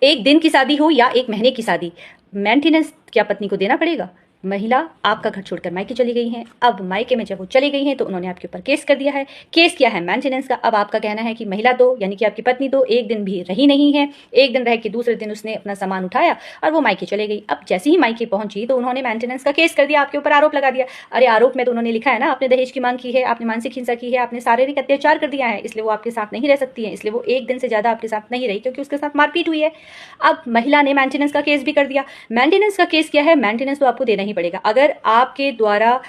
एक दिन की शादी हो या एक महीने की शादी, मेंटेनेंस क्या पत्नी को देना पड़ेगा? महिला आपका घर छोड़कर मायके चली गई हैं। अब मायके में जब वो चली गई हैं तो उन्होंने आपके ऊपर केस कर दिया है। केस किया है मेंटेनेंस का। अब आपका कहना है कि महिला तो यानी कि आपकी पत्नी तो एक दिन भी रही नहीं है, एक दिन रह के दूसरे दिन उसने अपना सामान उठाया और वो मायके चले गई। अब जैसे ही मायके पहुंची तो उन्होंने मेंटेनेंस का केस कर दिया, आपके ऊपर आरोप लगा दिया। अरे आरोप में तो उन्होंने लिखा है ना, आपने दहेज की मांग की है, आपने मानसिक हिंसा की है, आपने शारीरिक अत्याचार कर दिया है, इसलिए वो आपके साथ नहीं रह सकती है, इसलिए वो एक दिन से ज्यादा आपके साथ नहीं रही क्योंकि उसके साथ मारपीट हुई है। अब महिला ने मेंटेनेंस का केस भी कर दिया। मेंटेनेंस का केस क्या है? मेंटेनेंस तो आपको देना ही पड़ेगा। अगर आपके द्वारा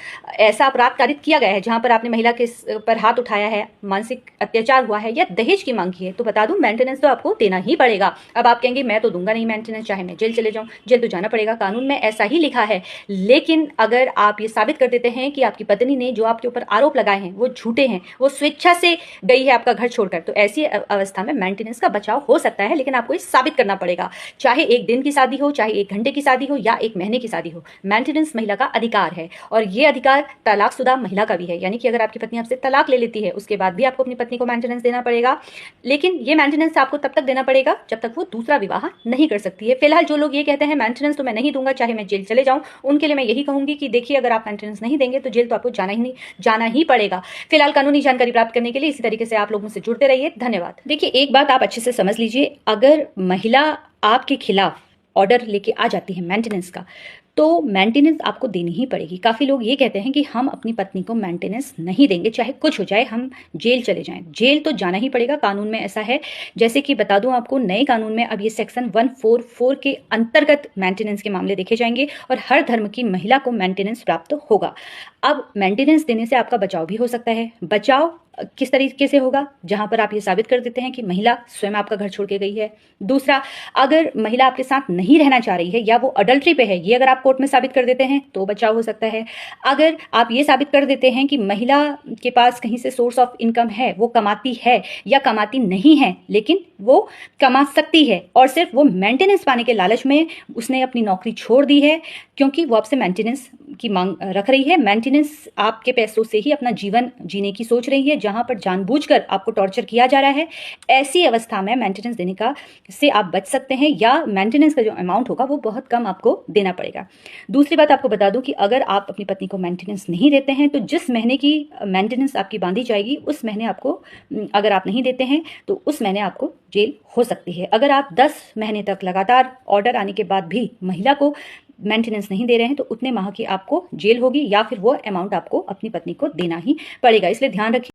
ऐसा अपराध कारित किया गया है जहां पर आपने महिला के पर हाथ उठाया है, मानसिक अत्याचार हुआ है या दहेज की मांग की है, तो बता दूं मेंटेनेंस तो आपको देना ही पड़ेगा। अब आप कहेंगे मैं तो दूंगा नहीं मेंटेनेंस, चाहे मैं जेल चले जाऊं। जेल तो जाना पड़ेगा, कानून में ऐसा ही लिखा है। लेकिन अगर आप ये साबित कर देते हैं कि आपकी पत्नी ने जो आपके ऊपर आरोप लगाए हैं वो झूठे हैं, वो स्वेच्छा से गई है आपका घर छोड़कर, तो ऐसी अवस्था में मेंटेनेंस का बचाव हो सकता है, लेकिन आपको ये साबित करना पड़ेगा। चाहे एक दिन की शादी हो, चाहे एक घंटे की शादी हो या एक महीने की शादी हो, मेंटेनेंस महिला का अधिकार है। और ये अधिकार तलाकशुदा महिला का भी है, यानी कि अगर आपकी पत्नी आपसे तलाक ले लेती है उसके बाद भी आपको अपनी पत्नी को मेंटेनेंस देना पड़ेगा। लेकिन ये मेंटेनेंस आपको तब तक देना पड़ेगा जब तक वो दूसरा विवाह नहीं कर सकती है। फिलहाल जो लोग ये कहते हैं मेंटेनेंस तो मैं नहीं दूंगा चाहे मैं जेल चले जाऊं, उनके लिए मैं यही कहूंगी कि देखिए, अगर आप मेंटेनेंस नहीं देंगे तो जेल तो आपको जाना ही पड़ेगा। फिलहाल कानूनी जानकारी प्राप्त करने के लिए इसी तरीके से आप लोग मुझसे जुड़ते रहिए। धन्यवाद। देखिए, एक बात आप अच्छे से समझ लीजिए, अगर महिला आपके खिलाफ ऑर्डर लेके आ जाती है मेंटेनेंस का, तो मेंटेनेंस आपको देनी ही पड़ेगी। काफ़ी लोग ये कहते हैं कि हम अपनी पत्नी को मेंटेनेंस नहीं देंगे, चाहे कुछ हो जाए, हम जेल चले जाएं। जेल तो जाना ही पड़ेगा, कानून में ऐसा है। जैसे कि बता दूं आपको, नए कानून में अब ये सेक्शन 144 के अंतर्गत मेंटेनेंस के मामले देखे जाएंगे और हर धर्म की महिला को मेंटेनेंस प्राप्त होगा। अब मेंटेनेंस देने से आपका बचाव भी हो सकता है। बचाव किस तरीके से होगा? जहां पर आप ये साबित कर देते हैं कि महिला स्वयं आपका घर छोड़ के गई है। दूसरा, अगर महिला आपके साथ नहीं रहना चाह रही है या वो अडल्ट्री पे है, ये अगर आप कोर्ट में साबित कर देते हैं तो बचाव हो सकता है। अगर आप ये साबित कर देते हैं कि महिला के पास कहीं से सोर्स ऑफ इनकम है, वो कमाती है या कमाती नहीं है, लेकिन वो कमा सकती है और सिर्फ वो मेंटेनेंस पाने के लालच में उसने अपनी नौकरी छोड़ दी है क्योंकि वो आपसे मेंटेनेंस की मांग रख रही है, मेंटेनेंस आपके पैसों से ही अपना जीवन जीने की सोच रही है, जहां पर जानबूझकर आपको टॉर्चर किया जा रहा है, ऐसी अवस्था में मेंटेनेंस देने का से आप बच सकते हैं, या मेंटेनेंस का जो अमाउंट होगा वो बहुत कम आपको देना पड़ेगा। दूसरी बात आपको बता दूं कि अगर आप अपनी पत्नी को मेंटेनेंस नहीं देते हैं तो जिस महीने की मेंटेनेंस आपकी बांधी जाएगी उस महीने आपको, अगर आप नहीं देते हैं तो उस महीने आपको जेल हो सकती है। अगर आप 10 महीने तक लगातार ऑर्डर आने के बाद भी महिला को मेंटेनेंस नहीं दे रहे हैं तो उतने माह की आपको जेल होगी या फिर वो अमाउंट आपको अपनी पत्नी को देना ही पड़ेगा। इसलिए ध्यान रखिए।